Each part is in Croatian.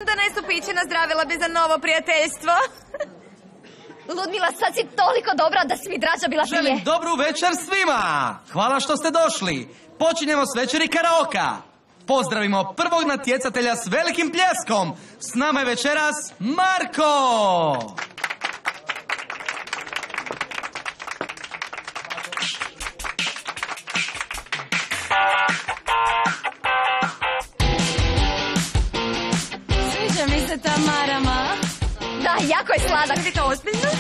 Da nestupiće nazdravila bi za novo prijateljstvo. Ludmila, sad si toliko dobra da si mi draža bila prije. Želim dobru večer svima! Hvala što ste došli. Počinjemo s večeri karaoka. Pozdravimo prvog natjecatelja s velikim pljeskom. S nama je večeras Marko! Sviđa mi se ta marama. Da, jako je sladak. Je to ozbiljno?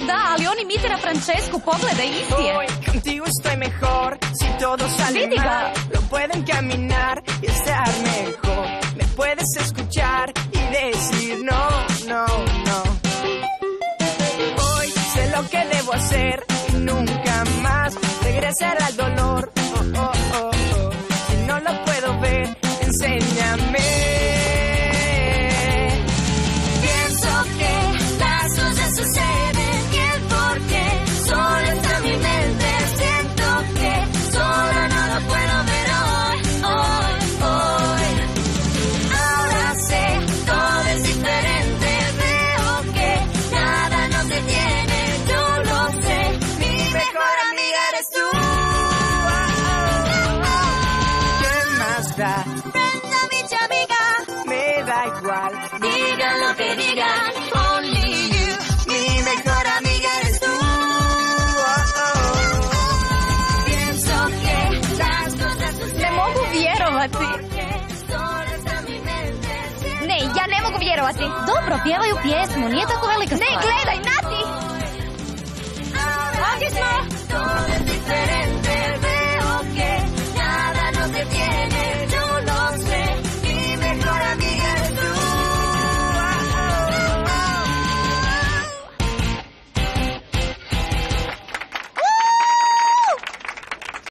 Da, ali on imitira Francesku, pogledaj, isti je. Hoy contigo estoy mejor, si todo sale Vidi ga. mal, lo pueden caminar y estar mejor. Me puedes escuchar y decir no, no, no. Hoy sé lo que debo hacer y nunca más regresar al dolor. Oh, oh, oh, oh. Si no lo puedo ver, enséñame. Pienso que las cosas suceden y el porqué solo está en mi mente. Siento que solo no lo puedo ver hoy, hoy, hoy. Ahora sé, todo es diferente. Veo que nada nos detiene, yo lo sé. Mi mejor amiga eres tú. ¿Qué más da? Ven a mi amiga, me da igual. Digan lo que digan, only you. Mi mejor amiga eres tú. Pienso que las cosas suceden. Ne mogu vjerovati. Porque solo está en mi mente. Ne, ja ne mogu vjerovati. Dobro, pjevaju pjesmu, nije tako velika stvar. Ne, gledaj, Nati! Ahora sé, todo es